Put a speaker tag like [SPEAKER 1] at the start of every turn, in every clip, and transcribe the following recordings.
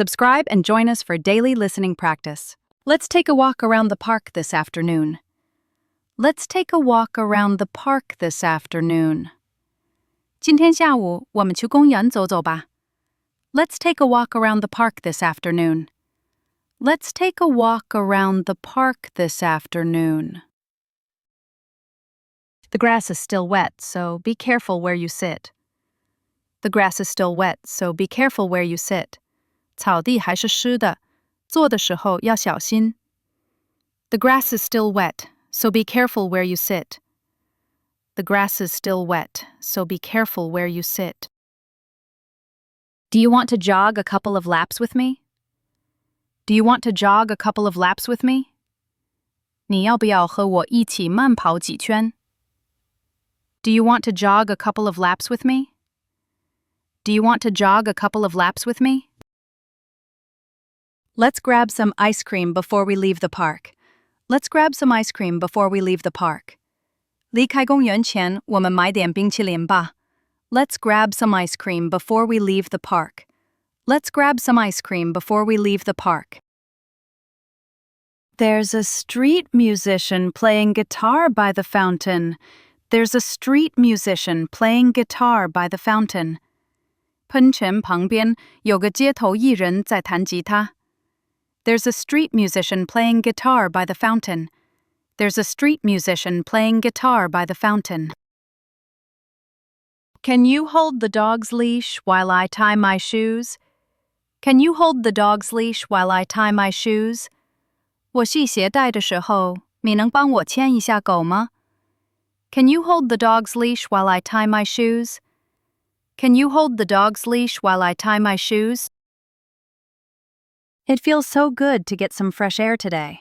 [SPEAKER 1] Subscribe and join us for daily listening practice. Let's take a walk around the park this afternoon. Let's take a walk around the park this afternoon. 今天下午我们去公园走走吧。Let's take a walk around the park this afternoon. Let's take a walk around the park this afternoon. The grass is still wet, so be careful where you sit. The grass is still wet, so be careful where you sit. 草地还是湿的，坐的时候要小心。The grass is still wet, so be careful where you sit. The grass is still wet, so be careful where you sit. Do you want to jog a couple of laps with me? Do you want to jog a couple of laps with me? 你要不要和我一起慢跑几圈？ Do you want to jog a couple of laps with me? Do you want to jog a couple of laps with me? Let's grab some ice cream before we leave the park. Let's grab some ice cream before we leave the park. 离开公园前，我们买点冰淇淋吧。Let's grab some ice cream before we leave the park. Let's grab some ice cream before we leave the park. There's a street musician playing guitar by the fountain. There's a street musician playing guitar by the fountain. 喷泉旁边有个街头艺人在弹吉他。There's a street musician playing guitar by the fountain. There's a street musician playing guitar by the fountain. Can you hold the dog's leash while I tie my shoes? Can you hold the dog's leash while I tie my shoes? 我系鞋带的时候，你能帮我牵一下狗吗？ Can you hold the dog's leash while I tie my shoes? Can you hold the dog's leash while I tie my shoes? It feels so good to get some fresh air today.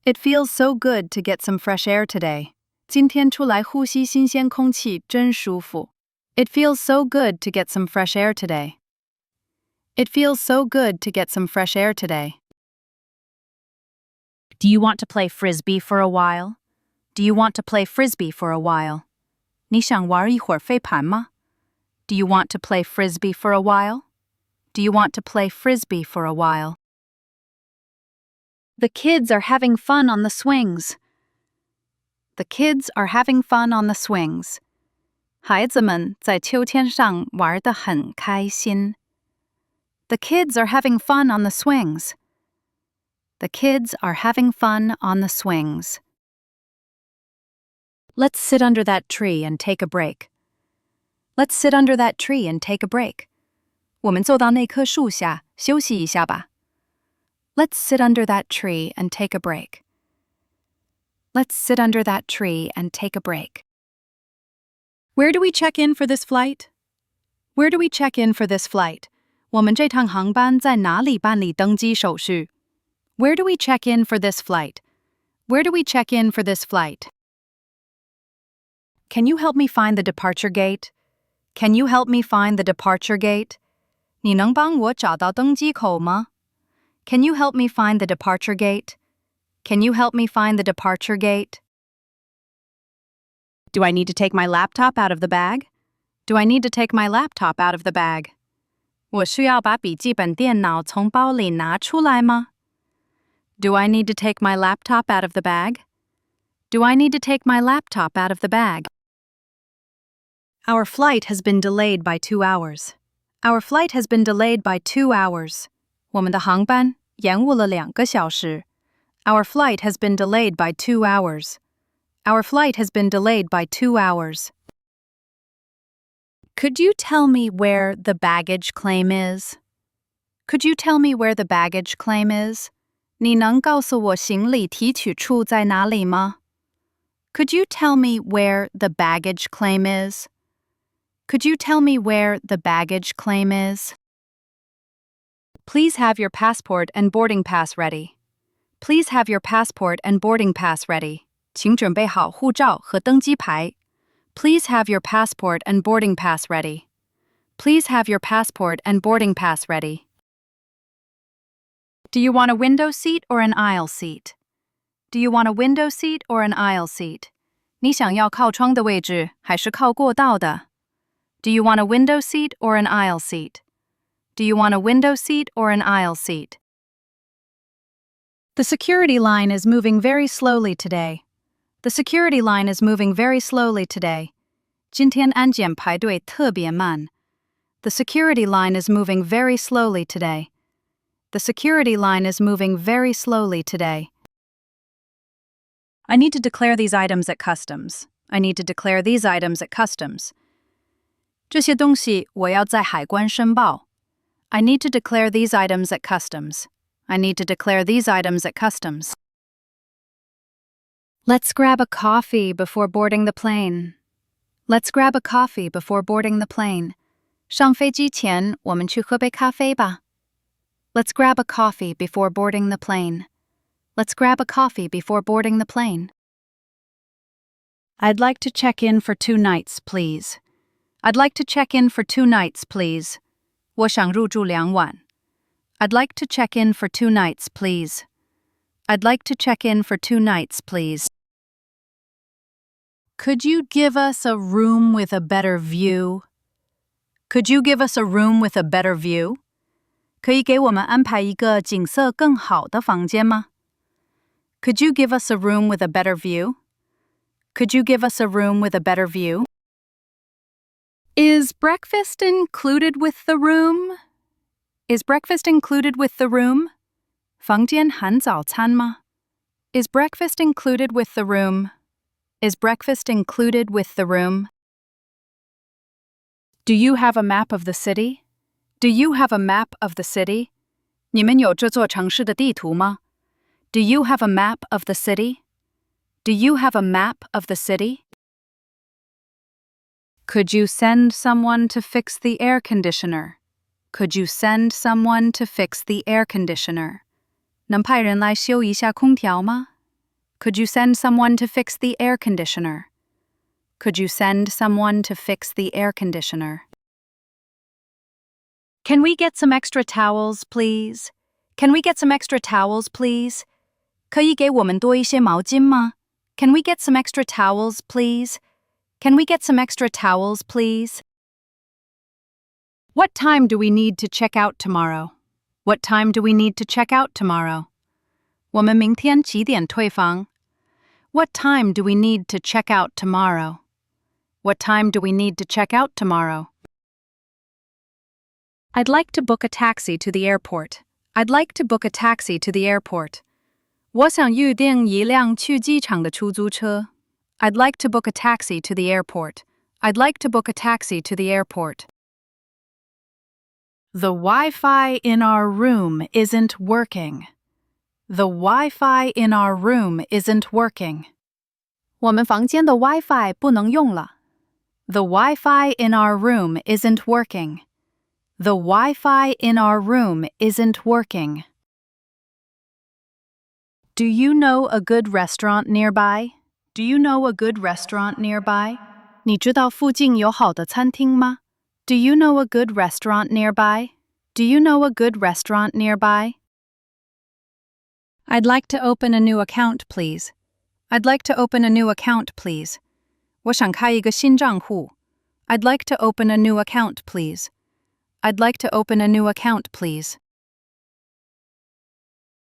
[SPEAKER 1] It feels so good to get some fresh air today. 今天出来呼吸新鲜空气真舒服。It feels so good to get some fresh air today. It feels so good to get some fresh air today. Do you want to play frisbee for a while? Do you want to play frisbee for a while? 你想玩一会儿飞盘吗？ Do you want to play frisbee for a while? Do you want to play frisbee for a while? The kids are having fun on the swings. The kids are having fun on the swings. 孩子们在秋千上玩得很开心。The kids are having fun on the swings. The kids are having fun on the swings. Let's sit under that tree and take a break. Let's sit under that tree and take a break. 我们坐到那棵树下休息一下吧。Let's sit under that tree and take a break. Let's sit under that tree and take a break. Where do we check in for this flight? Where do we check in for this flight? 我们这趟航班在哪里办理登机手续？ Where do we check in for this flight? Where do we check in for this flight? Can you help me find the departure gate? Can you help me find the departure gate? 你能帮我找到登机口吗？ Can you help me find the departure gate? Can you help me find the departure gate? Do I need to take my laptop out of the bag? Do I need to take my laptop out of the bag? 我需要把笔记本电脑从包里拿出来吗？ Do I need to take my laptop out of the bag? Do I need to take my laptop out of the bag? Our flight has been delayed by 2 hours. Our flight has been delayed by 2 hours. 我们的航班延误了2个小时。Our flight has been delayed by 2 hours. Our flight has been delayed by 2 hours. Could you tell me where the baggage claim is? Could you tell me where the baggage claim is? 你能告诉我行李提取处在哪里吗？ Could you tell me where the baggage claim is? Could you tell me where the baggage claim is? Please have your passport and boarding pass ready. Please have your passport and boarding pass ready. 请准备好护照和登机牌。Please have your passport and boarding pass ready. Please have your passport and boarding pass ready. Do you want a window seat or an aisle seat? Do you want a window seat or an aisle seat? 你想要靠窗的位置还是靠过道的？ Do you want a window seat or an aisle seat? Do you want a window seat or an aisle seat? The security line is moving very slowly today. The security line is moving very slowly today. 今天安检排队特别慢. The security line is moving very slowly today. The security line is moving very slowly today. I need to declare these items at customs. I need to declare these items at customs. 这些东西我要在海关申报. I need to declare these items at customs. I need to declare these items at customs. Let's grab a coffee before boarding the plane. Let's grab a coffee before boarding the plane. 上飞机前，我们去喝杯咖啡吧. Let's grab a coffee before boarding the plane. Let's grab a coffee before boarding the plane. I'd like to check in for 2 nights, please. I'd like to check in for 2 nights, please. 我想入住2晚. I'd like to check in for 2 nights, please. I'd like to check in for 2 nights, please. Could you give us a room with a better view? Could you give us a room with a better view? 可以给我们安排一个景色更好的房间吗? Could you give us a room with a better view? Could you give us a room with a better view? Is breakfast included with the room? Is breakfast included with the room? 房间含早餐吗? Is breakfast included with the room? Is breakfast included with the room? Do you have a map of the city? Do you have a map of the city? 你们有这座城市的地图吗? Do you have a map of the city? Do you have a map of the city? Could you send someone to fix the air conditioner? Could you send someone to fix the air conditioner? 能派人来修一下空调吗? Could you send someone to fix the air conditioner? Could you send someone to fix the air conditioner? Can we get some extra towels, please? Can we get some extra towels, please? 可以给我们多一些毛巾吗? Can we get some extra towels, please? Can we get some extra towels, please? What time do we need to check out tomorrow? What time do we need to check out tomorrow? 我们明天几点退房? What time do we need to check out tomorrow? What time do we need to check out tomorrow? I'd like to book a taxi to the airport. I'd like to book a taxi to the airport. 我想预订一辆去机场的出租车. I'd like to book a taxi to the airport. I'd like to book a taxi to the airport. The Wi-Fi in our room isn't working. The Wi-Fi in our room isn't working. 我们房间的 Wi-Fi 不能用了. The Wi-Fi in our room isn't working. The Wi-Fi in our room isn't working. Do you know a good restaurant nearby? Do you know a good restaurant nearby? 你知道附近有好的餐厅吗? Do you know a good restaurant nearby? Do you know a good restaurant nearby? I'd like to open a new account, please. I'd like to open a new account, please. 我想开一个新账户. I'd like to open a new account, please. I'd like to open a new account, please.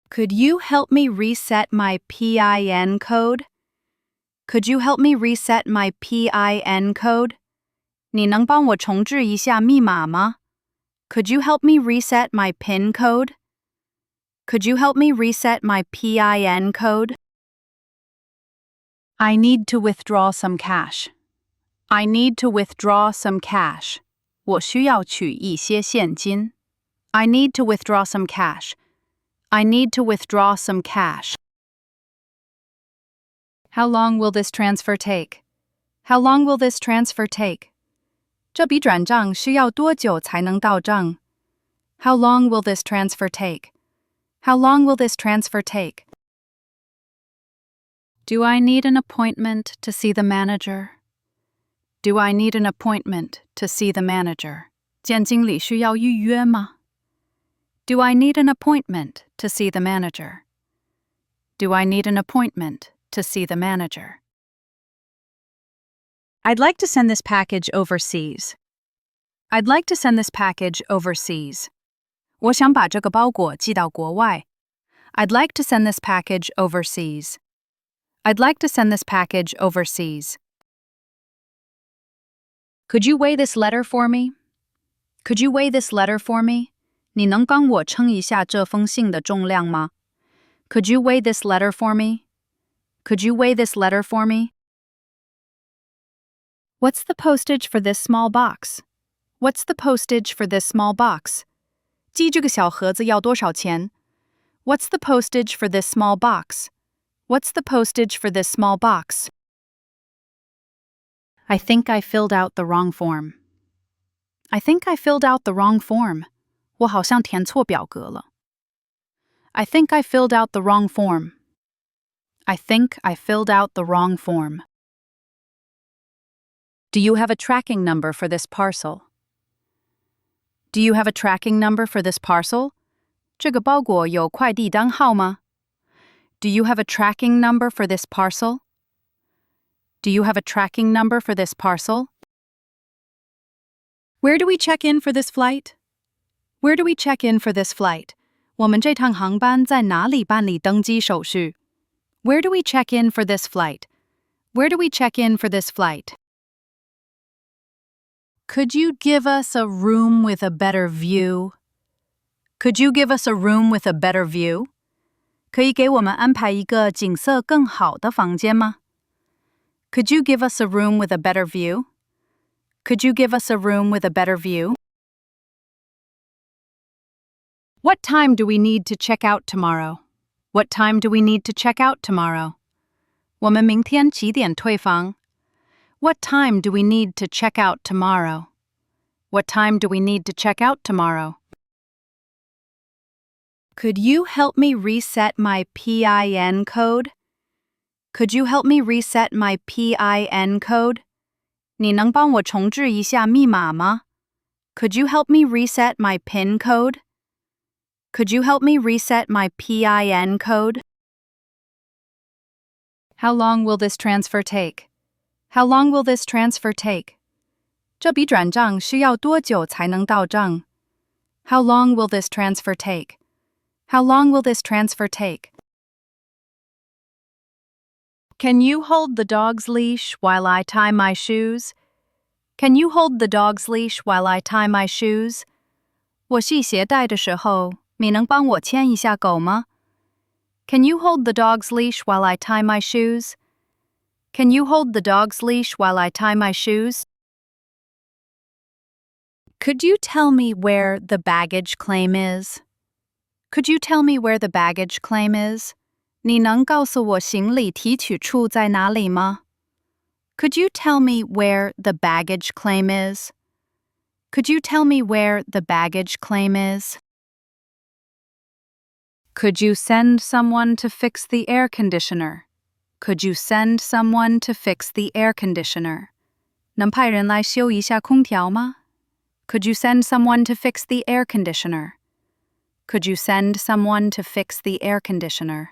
[SPEAKER 1] Could you help me reset my PIN code? Could you help me reset my PIN code? 你能帮我重置一下密码吗? Could you help me reset my PIN code? Could you help me reset my PIN code? I need to withdraw some cash. I need to withdraw some cash. 我需要取一些现金. I need to withdraw some cash. I need to withdraw some cash. How long will this transfer take? How long will this transfer take? 这笔转账需要多久才能到账? How long will this transfer take? How long will this transfer take? Do I need an appointment to see the manager? Do I need an appointment to see the manager? 见经理需要预约吗? Do I need an appointment to see the manager? Do I need an appointment to see the manager? I'd like to send this package overseas. I'd like to send this package overseas. 我想把这个包裹寄到国外。I'd like to send this package overseas. I'd like to send this package overseas. Could you weigh this letter for me? Could you weigh this letter for me? 你能帮我称一下这封信的重量吗？ Could you weigh this letter for me? Could you weigh this letter for me? What's the postage for this small box? What's the postage for this small box? 寄这个小盒子要多少钱？ What's the postage for this small box? What's the postage for this small box? I think I filled out the wrong form. I think I filled out the wrong form. 我好像填错表格了。I think I filled out the wrong form. I think I filled out the wrong form. Do you have a tracking number for this parcel? Do you have a tracking number for this parcel? 这个包裹有快递单号吗？ Do you have a tracking number for this parcel? Do you have a tracking number for this parcel? Where do we check in for this flight? Where do we check in for this flight? 我们这趟航班在哪里办理登机手续？ Where do we check in for this flight? Where do we check in for this flight? Could you give us a room with a better view? Could you give us a room with a better view? 可以给我们安排一个景色更好的房间吗？ Could you give us a room with a better view? Could you give us a room with a better view? What time do we need to check out tomorrow? What time do we need to check out tomorrow? 我们明天几点退房？ What time do we need to check out tomorrow? What time do we need to check out tomorrow? Could you help me reset my PIN code? Could you help me reset my PIN code? 你能帮我重置一下密码吗？ Could you help me reset my PIN code? Could you help me reset my PIN code? How long will this transfer take? How long will this transfer take? 这笔转账需要多久才能到账？ How long will this transfer take? How long will this transfer take? Can you hold the dog's leash while I tie my shoes? Can you hold the dog's leash while I tie my shoes? 我系鞋带的时候，你能帮我牵一下狗吗？ Can you hold the dog's leash while I tie my shoes? Can you hold the dog's leash while I tie my shoes? Could you tell me where the baggage claim is? Could you tell me where the baggage claim is? 你能告诉我行李提取处在哪里吗？ Could you tell me where the baggage claim is? Could you tell me where the baggage claim is? Could you send someone to fix the air conditioner? Could you send someone to fix the air conditioner? 能派人来修一下空调吗？ Could you send someone to fix the air conditioner? Could you send someone to fix the air conditioner?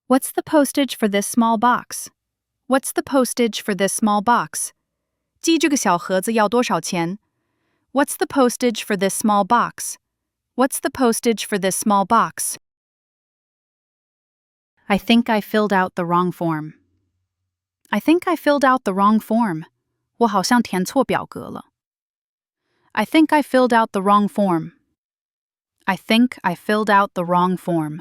[SPEAKER 1] What's the postage for this small box? What's the postage for this small box? 寄这个小盒子要多少钱？ What's the postage for this small box? What's the postage for this small box? I think I filled out the wrong form. I think I filled out the wrong form. 我好像填错表格了。I think I filled out the wrong form. I think I filled out the wrong form.